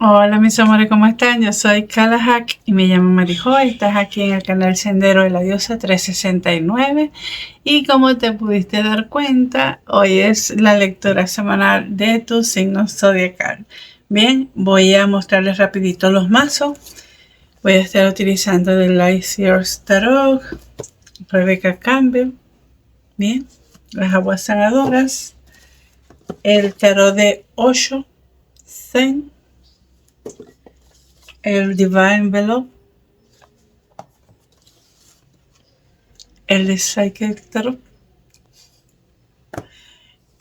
Hola mis amores, ¿cómo están? Yo soy Kalahak y me llamo Marijo. Estás aquí en el canal Sendero de la Diosa 369 y como te pudiste dar cuenta, hoy es la lectura semanal de tu signo zodiacal. Bien, voy a mostrarles rapidito los mazos. Voy a estar utilizando The Light Years Tarot, Rebecca Campbell, bien, las aguas sanadoras, el tarot de Osho, Zen, el Divine Envelope, el de Psychic Tarot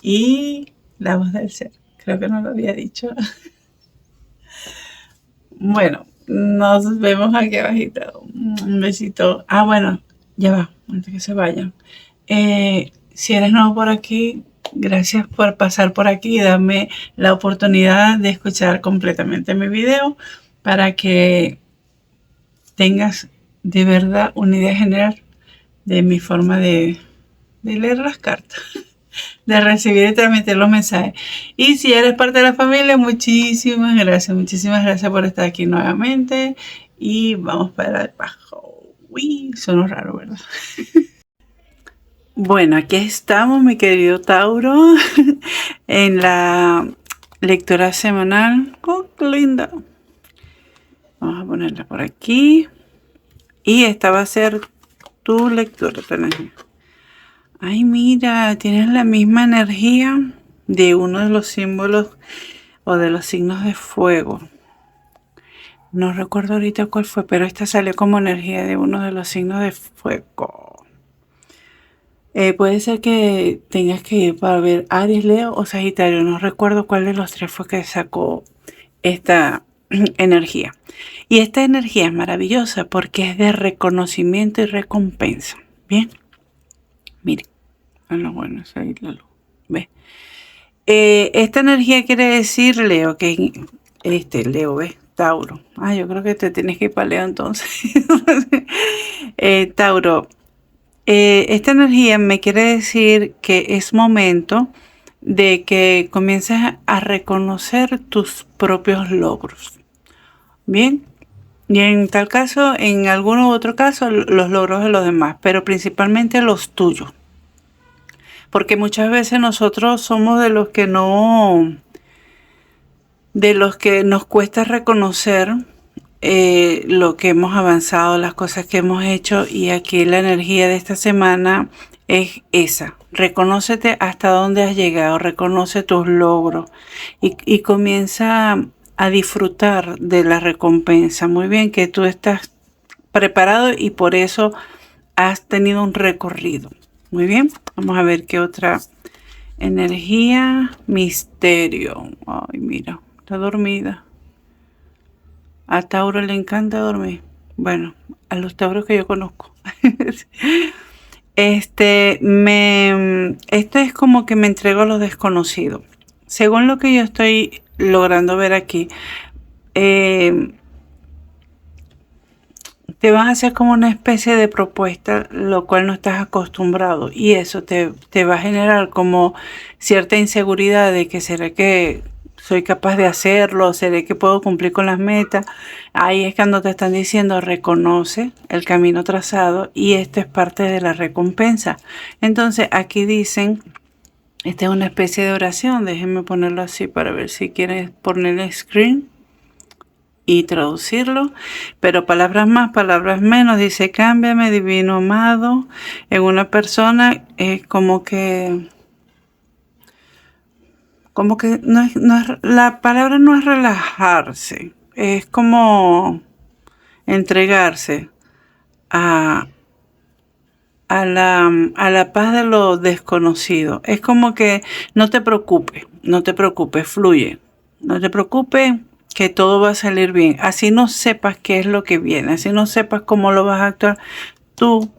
y la voz del ser. Creo que no lo había dicho. Bueno, nos vemos aquí abajito. Un besito. Ah, bueno, ya va, antes que se vayan. Si eres nuevo por aquí, gracias por pasar por aquí y darme la oportunidad de escuchar completamente mi video para que tengas de verdad una idea general de mi forma de leer las cartas, de recibir y transmitir los mensajes. Y si eres parte de la familia, muchísimas gracias por estar aquí nuevamente. Y vamos para abajo. Uy, sonó raro, ¿verdad? Bueno, aquí estamos, mi querido Tauro, en la lectura semanal. ¡Oh, qué linda! Vamos a ponerla por aquí. Y esta va a ser tu lectura, Tania. Ay, mira, tienes la misma energía de uno de los símbolos o de los signos de fuego. No recuerdo ahorita cuál fue, pero esta salió como energía de uno de los signos de fuego. Puede ser que tengas que ir para ver Aries, Leo o Sagitario. No recuerdo cuál de los tres fue que sacó esta energía. Y esta energía es maravillosa porque es de reconocimiento y recompensa. Bien, miren. Bueno, es ahí la luz. ¿Ves? Esta energía quiere decir, Leo, que Leo, ¿ves? Tauro. Ah, yo creo que te tienes que ir para Leo entonces. Tauro, esta energía me quiere decir que es momento de que comiences a reconocer tus propios logros. Bien. Y en tal caso, en algún otro caso, los logros de los demás, pero principalmente los tuyos. Porque muchas veces nosotros somos de los que nos cuesta reconocer lo que hemos avanzado, las cosas que hemos hecho, y aquí la energía de esta semana es esa. Reconócete hasta dónde has llegado, reconoce tus logros y comienza a disfrutar de la recompensa. Muy bien, que tú estás preparado y por eso has tenido un recorrido. Muy bien, vamos a ver qué otra energía. Misterio. Ay, mira, está dormida. A Tauro le encanta dormir. Bueno, a los Tauros que yo conozco. Esto es como que me entrego a lo desconocido. Según lo que yo estoy logrando ver aquí, te van a hacer como una especie de propuesta, lo cual no estás acostumbrado. Y eso te va a generar como cierta inseguridad de que será que soy capaz de hacerlo, será que puedo cumplir con las metas. Ahí es cuando te están diciendo, reconoce el camino trazado y esto es parte de la recompensa. Entonces aquí dicen, esta es una especie de oración, déjenme ponerlo así para ver si quieres ponerle screen y traducirlo, pero palabras más, palabras menos, dice, cámbiame, divino amado, en una persona es como que la palabra no es relajarse, es como entregarse a, a la paz de lo desconocido. Es como que no te preocupes, fluye, no te preocupes, que todo va a salir bien. Así no sepas qué es lo que viene, así no sepas cómo lo vas a actuar, tú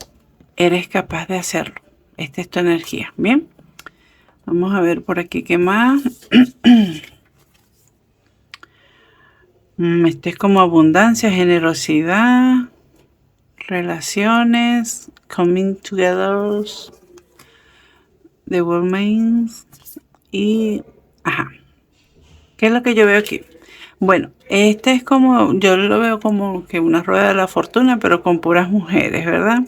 eres capaz de hacerlo. Esta es tu energía, ¿bien? Vamos a ver por aquí qué más. Este es como abundancia, generosidad, relaciones, coming together, the women y... Ajá. ¿Qué es lo que yo veo aquí? Bueno, este es como, yo lo veo como que una rueda de la fortuna, pero con puras mujeres, ¿verdad?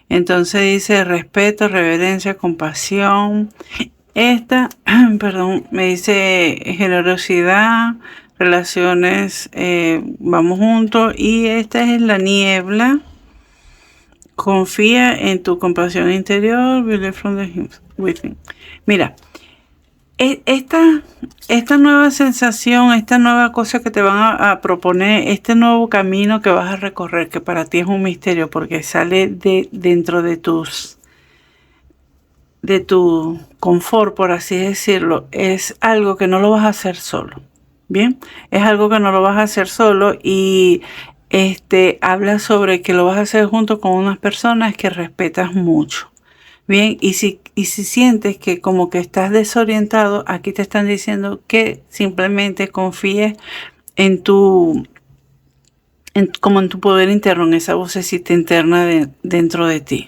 Entonces dice respeto, reverencia, compasión. Esta, perdón, me dice generosidad, relaciones, vamos juntos. Y esta es la niebla. Confía en tu compasión interior, believe from the within. Mira, esta nueva sensación, esta nueva cosa que te van a proponer, este nuevo camino que vas a recorrer, que para ti es un misterio porque sale de dentro de tu confort, por así decirlo, es algo que no lo vas a hacer solo. Bien, es algo que no lo vas a hacer solo y habla sobre que lo vas a hacer junto con unas personas que respetas mucho. Bien, y si sientes que como que estás desorientado, aquí te están diciendo que simplemente confíes en como en tu poder interno, en esa vocecita interna dentro de ti.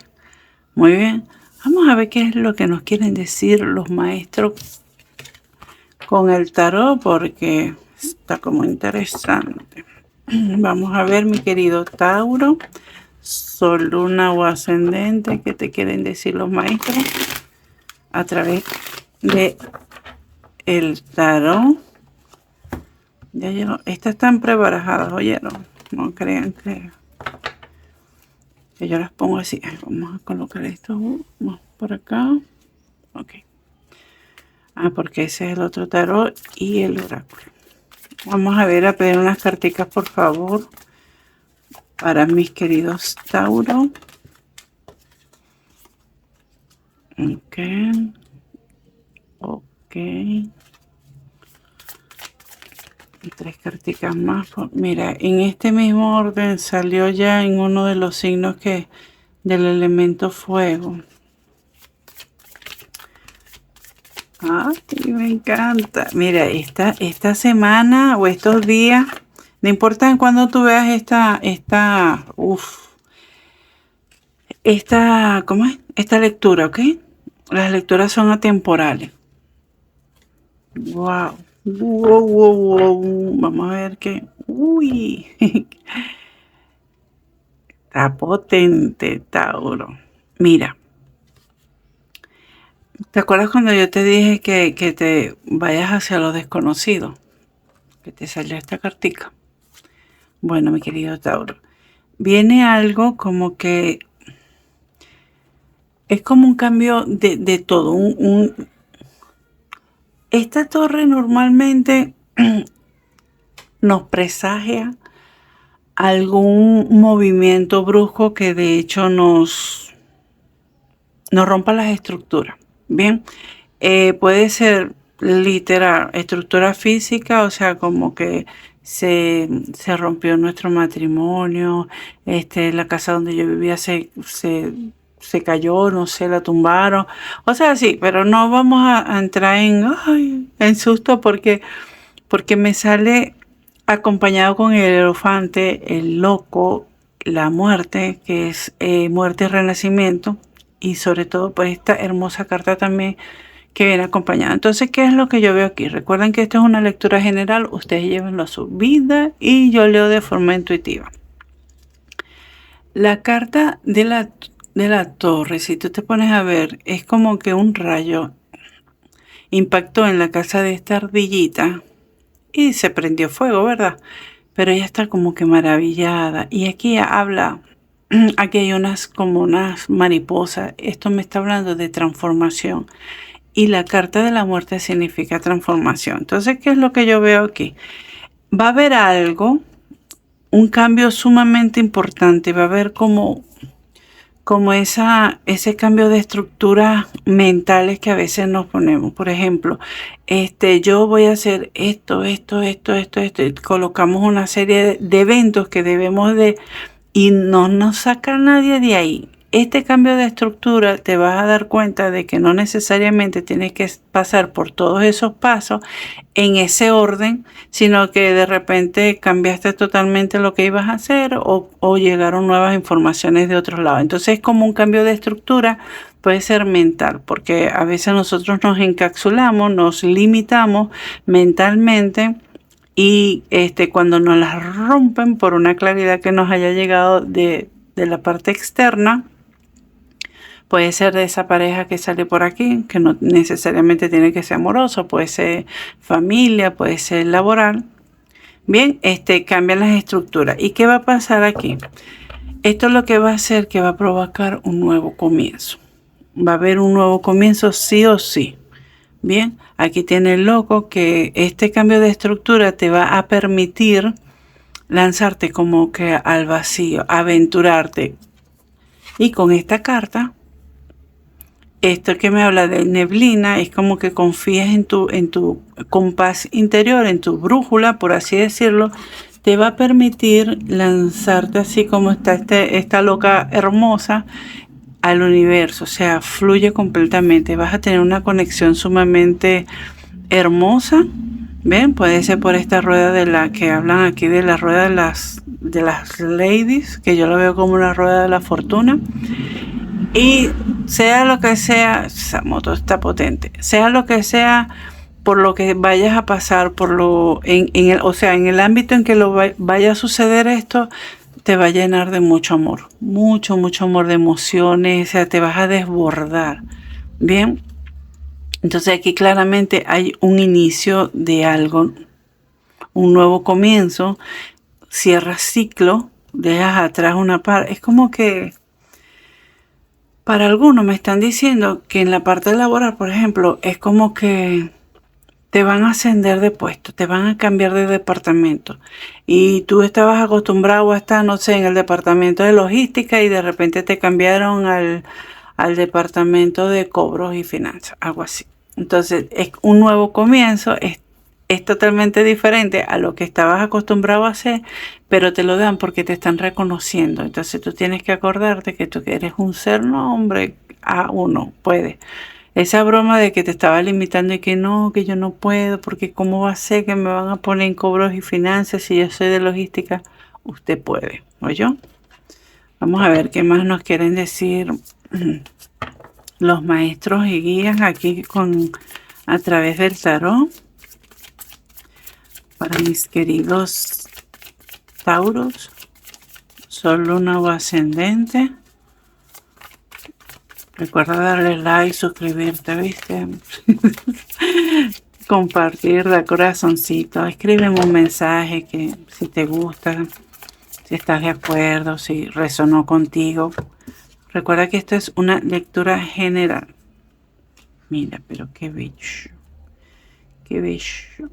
Muy bien, vamos a ver qué es lo que nos quieren decir los maestros con el tarot, porque está como interesante. Vamos a ver, mi querido Tauro, Sol, Luna o Ascendente, ¿qué te quieren decir los maestros a través de el tarot? Ya llegó. Estas están prebarajadas, ¿oyeron? No crean que yo las pongo así. Vamos a colocar esto por acá. Ok. Porque ese es el otro tarot y el oráculo. Vamos a ver, a pedir unas carticas, por favor, para mis queridos Tauro. Ok. Ok. 3 carticas más. Mira, en este mismo orden salió ya en uno de los signos del elemento fuego. Ay, me encanta. Mira, esta semana o estos días, no importa en cuándo tú veas ¿cómo es? Esta lectura, ¿ok? Las lecturas son atemporales. Wow. Wow. Vamos a ver qué. Uy. Está potente, Tauro. Mira. ¿Te acuerdas cuando yo te dije que te vayas hacia lo desconocido? Que te salió esta cartica. Bueno, mi querido Tauro. Viene algo como que es como un cambio de todo. Esta torre normalmente nos presagia algún movimiento brusco que de hecho nos rompa las estructuras. Bien, puede ser literal, estructura física, o sea, como que se rompió nuestro matrimonio, la casa donde yo vivía se cayó, no sé, la tumbaron, o sea, sí, pero no vamos a entrar en susto porque me sale acompañado con el elefante, el loco, la muerte, que es muerte y renacimiento, y sobre todo por esta hermosa carta también que viene acompañada. Entonces, ¿qué es lo que yo veo aquí? Recuerden que esto es una lectura general, ustedes llévenlo a su vida y yo leo de forma intuitiva. La carta de la torre, si tú te pones a ver, es como que un rayo impactó en la casa de esta ardillita y se prendió fuego, ¿verdad? Pero ella está como que maravillada. Y aquí habla, aquí hay como unas mariposas. Esto me está hablando de transformación. Y la carta de la muerte significa transformación. Entonces, ¿qué es lo que yo veo aquí? Va a haber algo, un cambio sumamente importante. Va a haber como ese cambio de estructuras mentales que a veces nos ponemos. Por ejemplo, yo voy a hacer esto. Y colocamos una serie de eventos que debemos y no nos saca nadie de ahí. Este cambio de estructura te vas a dar cuenta de que no necesariamente tienes que pasar por todos esos pasos en ese orden, sino que de repente cambiaste totalmente lo que ibas a hacer o llegaron nuevas informaciones de otros lados. Entonces es como un cambio de estructura, puede ser mental, porque a veces nosotros nos encapsulamos, nos limitamos mentalmente y cuando nos las rompen por una claridad que nos haya llegado de la parte externa, puede ser de esa pareja que sale por aquí, que no necesariamente tiene que ser amoroso, puede ser familia, puede ser laboral. Bien, cambian las estructuras. ¿Y qué va a pasar aquí? Esto lo que va a hacer que va a provocar un nuevo comienzo. Va a haber un nuevo comienzo sí o sí. Bien, aquí tiene el loco que este cambio de estructura te va a permitir lanzarte como que al vacío, aventurarte. Y con esta carta, esto que me habla de neblina, es como que confías en tu compás interior, en tu brújula, por así decirlo, te va a permitir lanzarte así como está esta loca hermosa al universo, o sea, fluye completamente, vas a tener una conexión sumamente hermosa. Ven, puede ser por esta rueda de la que hablan aquí, de la rueda de las ladies, que yo lo veo como una rueda de la fortuna. Y sea lo que sea, esa moto está potente, sea lo que sea, por lo que vayas a pasar, en el ámbito en que vaya a suceder esto, te va a llenar de mucho amor, mucho amor, de emociones, o sea, te vas a desbordar. Bien, entonces aquí claramente hay un inicio de algo, un nuevo comienzo, cierras ciclo, dejas atrás una parte, es como que para algunos me están diciendo que en la parte laboral, por ejemplo, es como que te van a ascender de puesto, te van a cambiar de departamento. Y tú estabas acostumbrado a estar, no sé, en el departamento de logística y de repente te cambiaron al departamento de cobros y finanzas, algo así. Entonces es un nuevo comienzo, es totalmente diferente a lo que estabas acostumbrado a hacer, pero te lo dan porque te están reconociendo. Entonces tú tienes que acordarte que tú eres un ser, no hombre, a uno, puede. Esa broma de que te estaba limitando y que no, que yo no puedo, porque cómo va a ser que me van a poner en cobros y finanzas si yo soy de logística, usted puede, ¿oyó? Vamos a ver qué más nos quieren decir los maestros y guías aquí a través del tarot. Para mis queridos Tauros, Sol, Luna o Ascendente. Recuerda darle like, suscribirte, ¿viste? Compartir, dar corazoncito. Escríbeme un mensaje que si te gusta, si estás de acuerdo, si resonó contigo. Recuerda que esto es una lectura general. Mira, pero qué bello. Qué bello.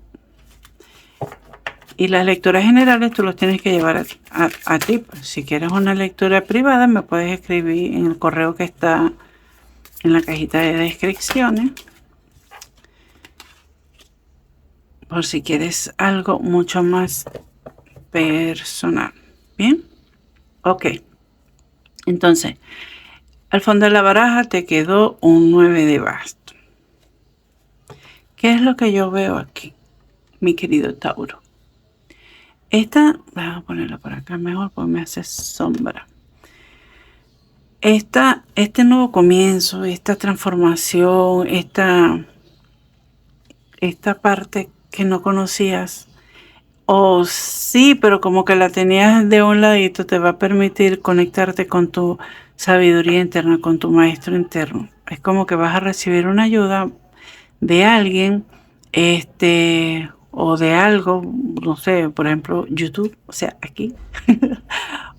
Y las lecturas generales tú los tienes que llevar a ti. Si quieres una lectura privada, me puedes escribir en el correo que está en la cajita de descripciones. Por si quieres algo mucho más personal. ¿Bien? Ok. Entonces, al fondo de la baraja te quedó un 9 de bastos. ¿Qué es lo que yo veo aquí, mi querido Tauro? Vamos a ponerla por acá mejor porque me hace sombra. Este nuevo comienzo, esta transformación, esta parte que no conocías, o sí, pero como que la tenías de un ladito, te va a permitir conectarte con tu sabiduría interna, con tu maestro interno. Es como que vas a recibir una ayuda de alguien, o de algo, no sé, por ejemplo, YouTube, o sea, aquí.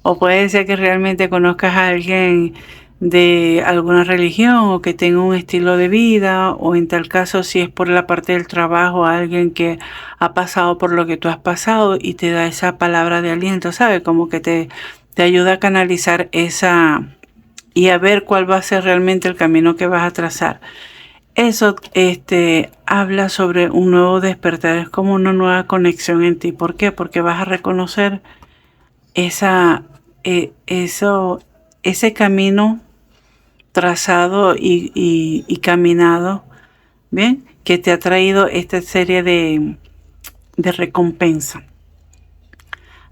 O puede ser que realmente conozcas a alguien de alguna religión o que tenga un estilo de vida, o en tal caso, si es por la parte del trabajo, alguien que ha pasado por lo que tú has pasado y te da esa palabra de aliento, ¿sabes? Como que te ayuda a canalizar esa y a ver cuál va a ser realmente el camino que vas a trazar. Eso habla sobre un nuevo despertar, es como una nueva conexión en ti. ¿Por qué? Porque vas a reconocer ese camino trazado y caminado, ¿bien? Que te ha traído esta serie de recompensa.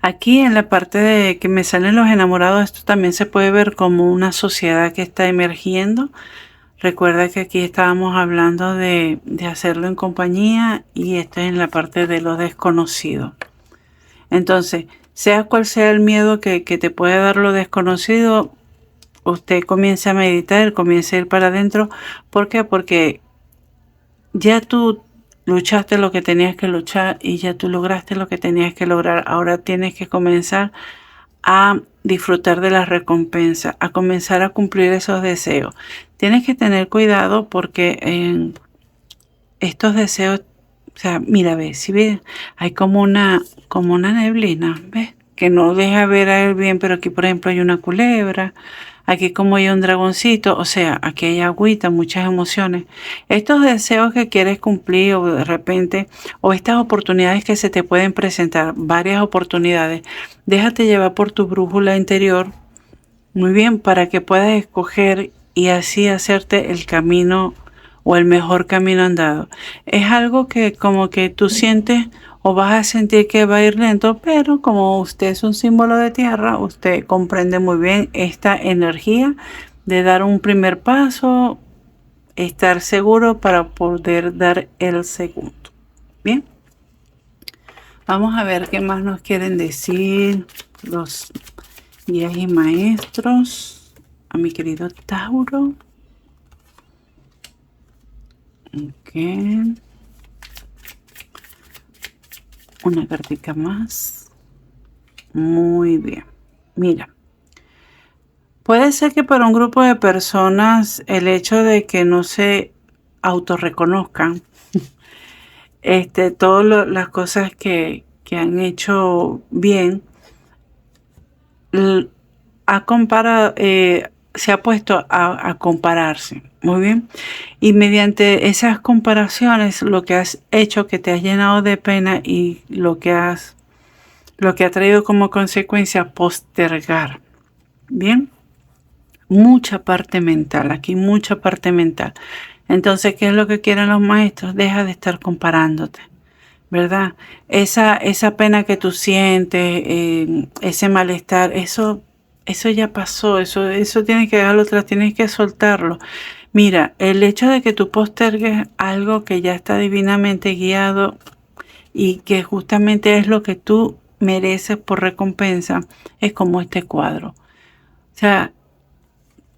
Aquí en la parte de que me salen los enamorados, esto también se puede ver como una sociedad que está emergiendo. Recuerda que aquí estábamos hablando de hacerlo en compañía y esto es en la parte de lo desconocido. Entonces, sea cual sea el miedo que te puede dar lo desconocido, usted comienza a meditar, comienza a ir para adentro. ¿Por qué? Porque ya tú luchaste lo que tenías que luchar y ya tú lograste lo que tenías que lograr. Ahora tienes que comenzar a disfrutar de la recompensa, a comenzar a cumplir esos deseos. Tienes que tener cuidado porque en estos deseos, o sea, mira, ves, si ves, hay como una neblina, ¿ves? Que no deja ver a él bien, pero aquí, por ejemplo, hay una culebra, aquí como hay un dragoncito, o sea, aquí hay agüita, muchas emociones. Estos deseos que quieres cumplir o de repente, o estas oportunidades que se te pueden presentar, varias oportunidades, déjate llevar por tu brújula interior, muy bien, para que puedas escoger y así hacerte el camino o el mejor camino andado. Es algo que como que tú sientes o vas a sentir que va a ir lento, pero como usted es un símbolo de tierra, usted comprende muy bien esta energía de dar un primer paso, estar seguro para poder dar el segundo. Bien, vamos a ver qué más nos quieren decir los guías y maestros a mi querido Tauro. Ok. Una cartica más. Muy bien. Mira. Puede ser que para un grupo de personas el hecho de que no se autorreconozcan todas las cosas que han hecho bien, se ha puesto a compararse. Muy bien. Y mediante esas comparaciones lo que has hecho que te has llenado de pena y lo que ha traído como consecuencia postergar. Bien. Mucha parte mental, aquí mucha parte mental. Entonces, ¿qué es lo que quieren los maestros? Deja de estar comparándote, ¿verdad? Esa pena que tú sientes, ese malestar, eso ya pasó, eso tienes que dejarlo atrás, tienes que soltarlo. Mira, el hecho de que tú postergues algo que ya está divinamente guiado y que justamente es lo que tú mereces por recompensa, es como este cuadro. O sea,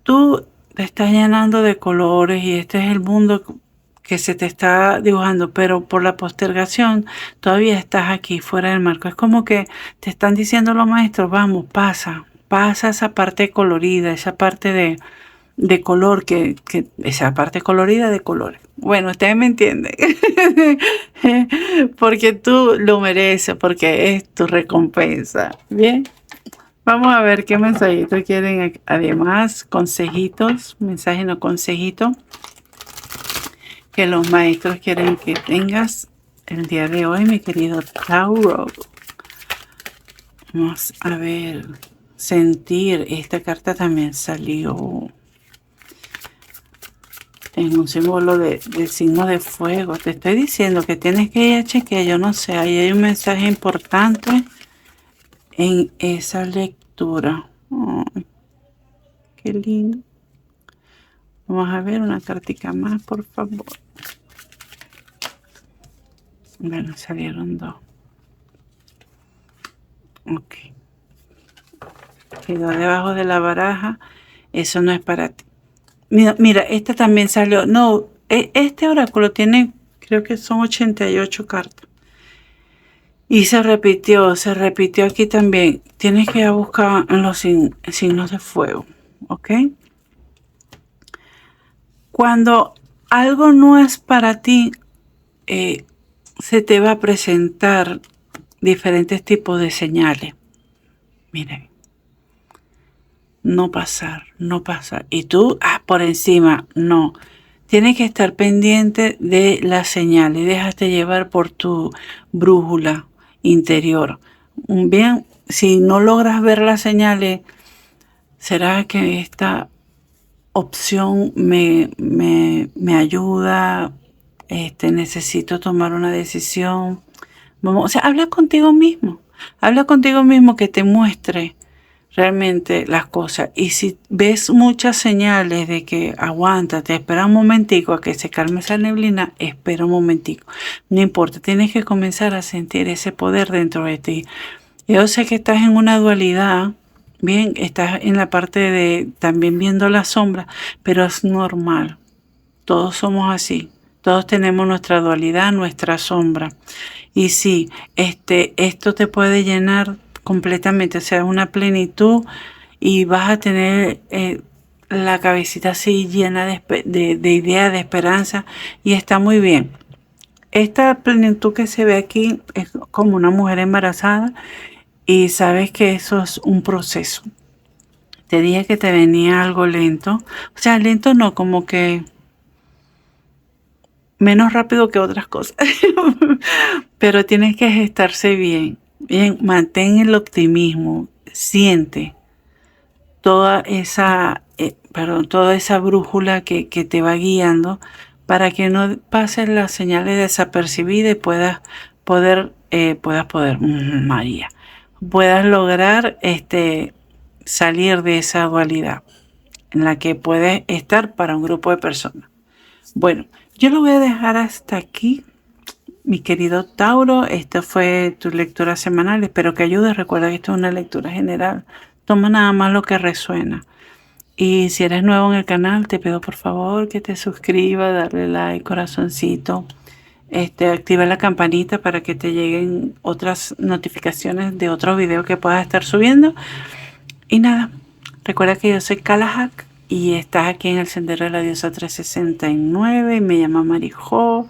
tú te estás llenando de colores y este es el mundo que se te está dibujando, pero por la postergación todavía estás aquí fuera del marco. Es como que te están diciendo los maestros, vamos, pasa esa parte colorida, esa parte de color, esa parte colorida de colores. Bueno, ustedes me entienden. Porque tú lo mereces, porque es tu recompensa. Bien. Vamos a ver qué mensajitos quieren. Además, consejitos, mensaje no consejito, que los maestros quieren que tengas el día de hoy, mi querido Tauro. Vamos a ver, sentir. Esta carta también salió en un símbolo de signo de fuego. Te estoy diciendo que tienes que ir a chequear. Yo no sé, ahí hay un mensaje importante en esa lectura. Ay, qué lindo. Vamos a ver una cartica más, por favor. Bueno, salieron dos. Ok. Quedó debajo de la baraja. Eso no es para ti. Mira, esta también salió. No, este oráculo tiene, creo que son 88 cartas. Y se repitió aquí también. Tienes que ir a buscar los signos de fuego. ¿Ok? Cuando algo no es para ti, se te va a presentar diferentes tipos de señales. Miren, no pasar. Y tú, por encima, no. Tienes que estar pendiente de las señales. Déjate llevar por tu brújula interior. Bien, si no logras ver las señales, ¿será que esta opción me ayuda? Necesito tomar una decisión. Vamos, o sea, habla contigo mismo que te muestre realmente las cosas. Y si ves muchas señales de que aguántate, espera un momentico a que se calme esa neblina, espera un momentico. No importa, tienes que comenzar a sentir ese poder dentro de ti. Yo sé que estás en una dualidad, bien, estás en la parte de también viendo la sombra, pero es normal. Todos somos así. Todos tenemos nuestra dualidad, nuestra sombra. Y sí, esto te puede llenar completamente, o sea, una plenitud y vas a tener la cabecita así llena de ideas, de esperanza y está muy bien. Esta plenitud que se ve aquí es como una mujer embarazada y sabes que eso es un proceso. Te dije que te venía algo lento, o sea, lento no, como que menos rápido que otras cosas, pero tienes que gestarse bien. Bien, mantén el optimismo, siente toda esa brújula que te va guiando para que no pasen las señales desapercibidas y María, puedas lograr salir de esa dualidad en la que puedes estar para un grupo de personas. Bueno, yo lo voy a dejar hasta aquí. Mi querido Tauro, esta fue tu lectura semanal. Espero que ayude. Recuerda que esto es una lectura general. Toma nada más lo que resuena. Y si eres nuevo en el canal, te pido por favor que te suscribas, darle like, corazoncito. Activa la campanita para que te lleguen otras notificaciones de otros videos que puedas estar subiendo. Y nada, recuerda que yo soy Kalahak y estás aquí en el Sendero de la Diosa 369 y me llamo Marijo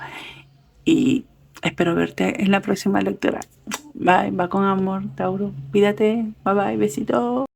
y espero verte en la próxima lectura. Bye, va con amor, Tauro. Cuídate. Bye bye, besitos.